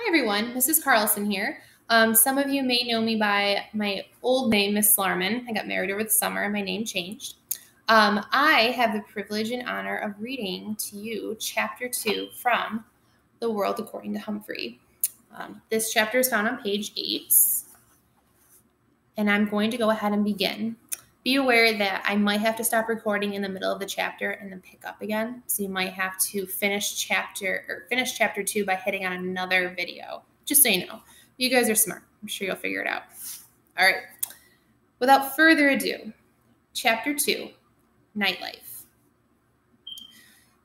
Hi everyone, Mrs. Carlson here. Some of you may know me by my old name, Miss Slarman. I got married over the summer and my name changed. I have the privilege and honor of reading to you Chapter 2 from The World According to Humphrey. This chapter is found on page 8, and I'm going to go ahead and begin. Be aware that I might have to stop recording in the middle of the chapter and then pick up again. So you might have to finish chapter 2 by hitting on another video. Just so you know. You guys are smart. I'm sure you'll figure it out. All right. Without further ado, Chapter 2, Nightlife.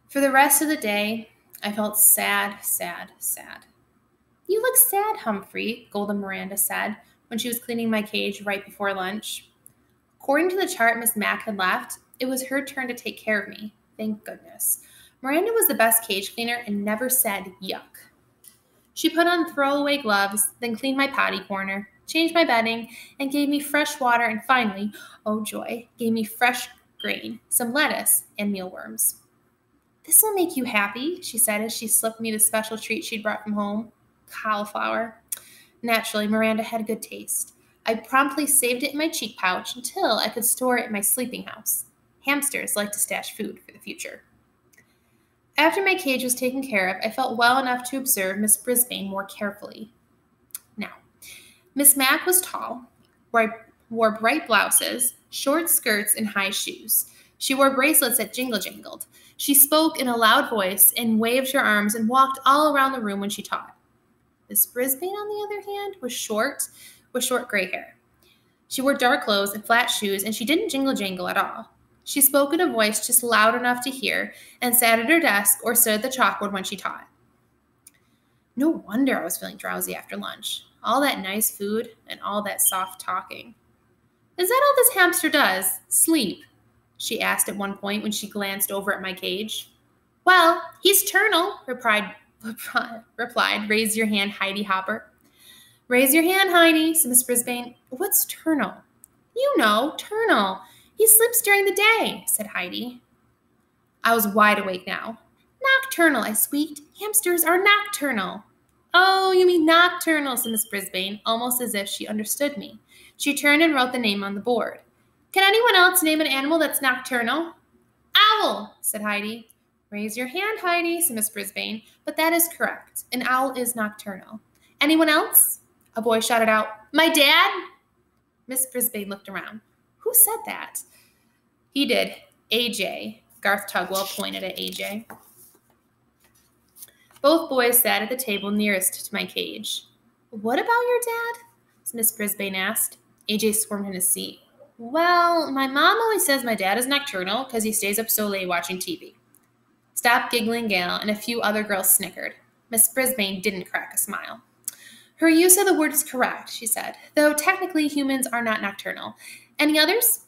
For the rest of the day, I felt sad. You look sad, Humphrey, Golden Miranda said when she was cleaning my cage right before lunch. According to the chart Miss Mack had left, it was her turn to take care of me. Thank goodness. Miranda was the best cage cleaner and never said yuck. She put on throwaway gloves, then cleaned my potty corner, changed my bedding, and gave me fresh water and finally, oh joy, gave me fresh grain, some lettuce, and mealworms. This will make you happy, she said as she slipped me the special treat she'd brought from home, cauliflower. Naturally, Miranda had good taste. I promptly saved it in my cheek pouch until I could store it in my sleeping house. Hamsters like to stash food for the future. After my cage was taken care of, I felt well enough to observe Miss Brisbane more carefully. Now, Miss Mack was tall, wore bright blouses, short skirts, and high shoes. She wore bracelets that jingled. She spoke in a loud voice and waved her arms and walked all around the room when she taught. Miss Brisbane, on the other hand, was short, with short gray hair. She wore dark clothes and flat shoes, and she didn't jingle at all. She spoke in a voice just loud enough to hear and sat at her desk or stood at the chalkboard when she taught. No wonder I was feeling drowsy after lunch. All that nice food and all that soft talking. Is that all this hamster does? Sleep? She asked at one point when she glanced over at my cage. Well, he's ternal, replied, raise your hand, Heidi Hopper. Raise your hand, Heidi, said Miss Brisbane. What's ternal? You know, ternal. He sleeps during the day, said Heidi. I was wide awake now. Nocturnal, I squeaked. Hamsters are nocturnal. Oh, you mean nocturnal, said Miss Brisbane, almost as if she understood me. She turned and wrote the name on the board. Can anyone else name an animal that's nocturnal? Owl, said Heidi. Raise your hand, Heidi, said Miss Brisbane, but that is correct. An owl is nocturnal. Anyone else? A boy shouted out, My dad? Miss Brisbane looked around. Who said that? He did. AJ. Garth Tugwell pointed at AJ. Both boys sat at the table nearest to my cage. What about your dad? Miss Brisbane asked. AJ squirmed in his seat. Well, my mom always says my dad is nocturnal because he stays up so late watching TV. Stop giggling, Gail, and a few other girls snickered. Miss Brisbane didn't crack a smile. Her use of the word is correct, she said, though technically humans are not nocturnal. Any others?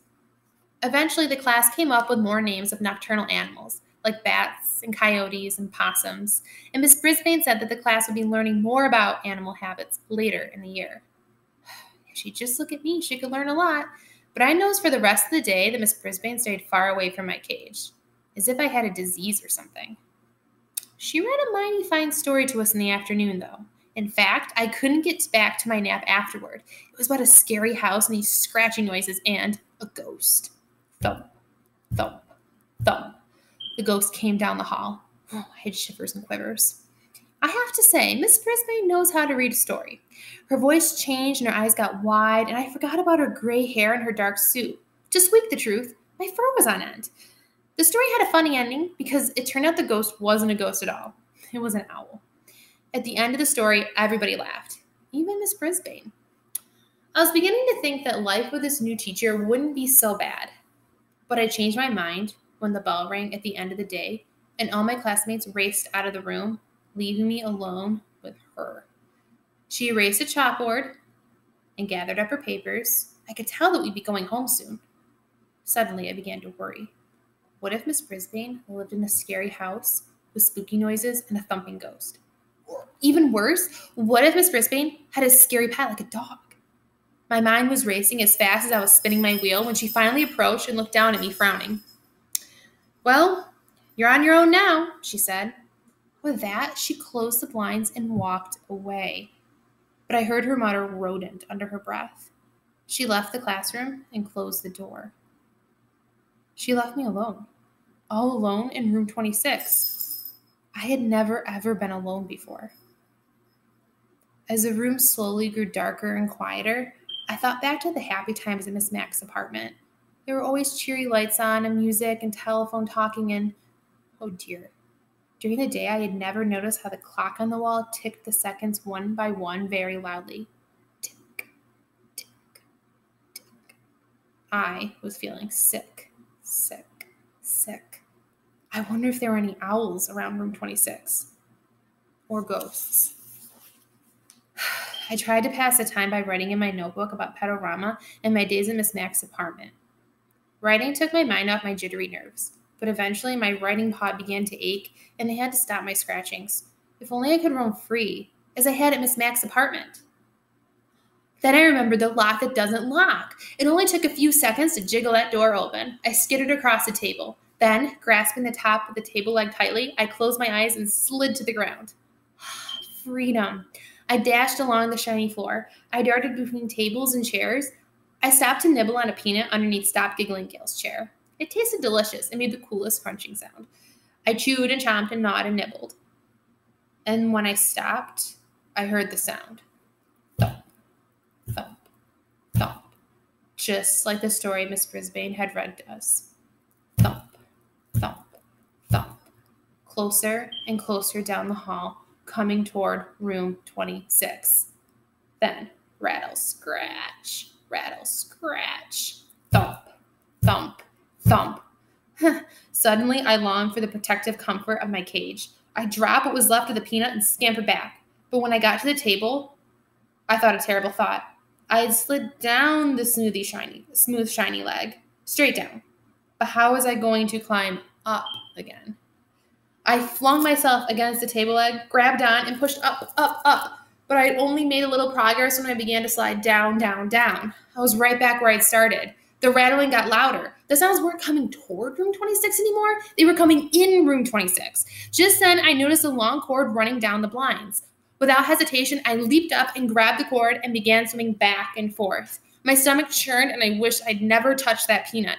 Eventually, the class came up with more names of nocturnal animals, like bats and coyotes and possums, and Miss Brisbane said that the class would be learning more about animal habits later in the year. If she'd just look at me, she could learn a lot, but I noticed for the rest of the day that Miss Brisbane stayed far away from my cage, as if I had a disease or something. She read a mighty fine story to us in the afternoon, though. In fact, I couldn't get back to my nap afterward. It was about a scary house and these scratching noises and a ghost. Thump, thump, thump. The ghost came down the hall. Oh, I had shivers and quivers. I have to say, Miss Brisbane knows how to read a story. Her voice changed and her eyes got wide, and I forgot about her gray hair and her dark suit. To speak the truth, my fur was on end. The story had a funny ending because it turned out the ghost wasn't a ghost at all. It was an owl. At the end of the story, everybody laughed, even Miss Brisbane. I was beginning to think that life with this new teacher wouldn't be so bad, but I changed my mind when the bell rang at the end of the day and all my classmates raced out of the room, leaving me alone with her. She erased a chalkboard and gathered up her papers. I could tell that we'd be going home soon. Suddenly, I began to worry. What if Miss Brisbane lived in a scary house with spooky noises and a thumping ghost? Even worse, what if Miss Brisbane had a scary pet like a dog? My mind was racing as fast as I was spinning my wheel when she finally approached and looked down at me, frowning. Well, you're on your own now, she said. With that, she closed the blinds and walked away. But I heard her mutter rodent under her breath. She left the classroom and closed the door. She left me alone, all alone in room 26. I had never, ever been alone before. As the room slowly grew darker and quieter, I thought back to the happy times in Miss Mack's apartment. There were always cheery lights on and music and telephone talking and, oh dear. During the day, I had never noticed how the clock on the wall ticked the seconds one by one very loudly. Tick, tick, tick. I was feeling sick. I wonder if there were any owls around room 26. Or ghosts. I tried to pass the time by writing in my notebook about Pedorama and my days in Miss Mack's apartment. Writing took my mind off my jittery nerves, but eventually my writing paw began to ache and I had to stop my scratchings. If only I could roam free, as I had at Miss Mack's apartment. Then I remembered the lock that doesn't lock. It only took a few seconds to jiggle that door open. I skittered across the table. Then, grasping the top of the table leg tightly, I closed my eyes and slid to the ground. Freedom. I dashed along the shiny floor. I darted between tables and chairs. I stopped to nibble on a peanut underneath Stop Giggling Gail's chair. It tasted delicious and made the coolest crunching sound. I chewed and chomped and gnawed and nibbled. And when I stopped, I heard the sound. Thump, thump, thump. Just like the story Miss Brisbane had read to us. Thump, thump, thump. Closer and closer down the hall, coming toward room 26. Then, rattle, scratch, thump, thump, thump. Suddenly, I longed for the protective comfort of my cage. I dropped what was left of the peanut and scampered back. But when I got to the table, I thought a terrible thought. I had slid down the smooth, shiny leg, straight down. But how was I going to climb up again? I flung myself against the table leg, grabbed on, and pushed up. But I had only made a little progress when I began to slide down. I was right back where I'd started. The rattling got louder. The sounds weren't coming toward room 26 anymore. They were coming in room 26. Just then, I noticed a long cord running down the blinds. Without hesitation, I leaped up and grabbed the cord and began swimming back and forth. My stomach churned, and I wished I'd never touched that peanut.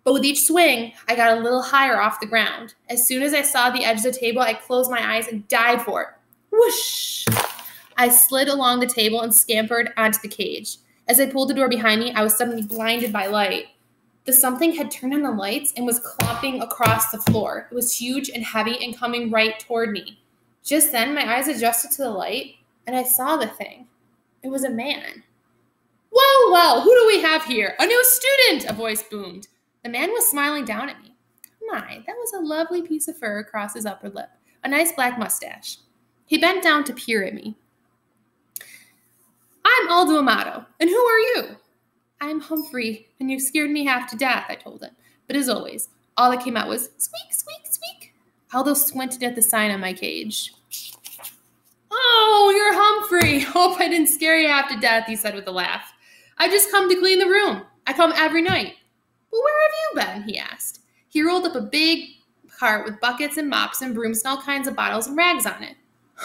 But with each swing, I got a little higher off the ground. As soon as I saw the edge of the table, I closed my eyes and dived for it. Whoosh! I slid along the table and scampered onto the cage. As I pulled the door behind me, I was suddenly blinded by light. The something had turned on the lights and was clomping across the floor. It was huge and heavy and coming right toward me. Just then, my eyes adjusted to the light, and I saw the thing. It was a man. Well, who do we have here? A new student, a voice boomed. The man was smiling down at me. My, that was a lovely piece of fur across his upper lip, a nice black mustache. He bent down to peer at me. I'm Aldo Amato, and who are you? I'm Humphrey, and you scared me half to death, I told him. But as always, all that came out was squeak, squeak, squeak. Aldo squinted at the sign on my cage. Oh, you're Humphrey. Hope I didn't scare you half to death, he said with a laugh. I've just come to clean the room. I come every night. Well, where have you been? He asked. He rolled up a big cart with buckets and mops and brooms and all kinds of bottles and rags on it.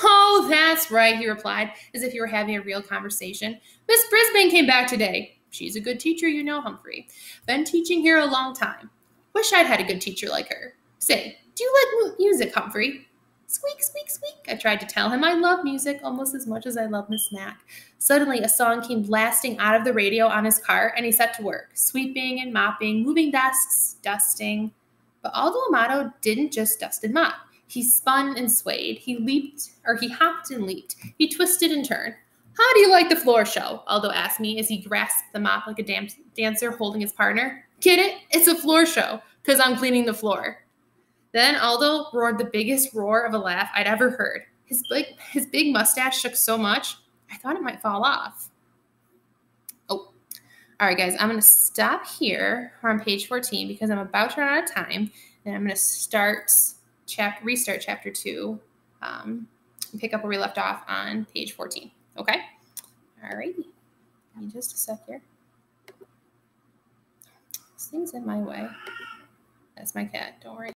Oh, that's right, he replied, as if he were having a real conversation. Miss Brisbane came back today. She's a good teacher, you know, Humphrey. Been teaching here a long time. Wish I'd had a good teacher like her. Say, do you like music, Humphrey? Squeak, squeak, squeak. I tried to tell him I love music almost as much as I love Miss Mack. Suddenly, a song came blasting out of the radio on his car, and he set to work, sweeping and mopping, moving desks, dusting. But Aldo Amato didn't just dust and mop. He spun and swayed. He hopped and leaped. He twisted and turned. How do you like the floor show? Aldo asked me as he grasped the mop like a dancer holding his partner. Get it? It's a floor show, because I'm cleaning the floor. Then Aldo roared the biggest roar of a laugh I'd ever heard. His big mustache shook so much, I thought it might fall off. Oh, all right, guys, I'm going to stop here on page 14 because I'm about to run out of time, and I'm going to restart chapter 2, and pick up where we left off on page 14. Okay? All right. Give me just a sec here. This thing's in my way. That's my cat. Don't worry.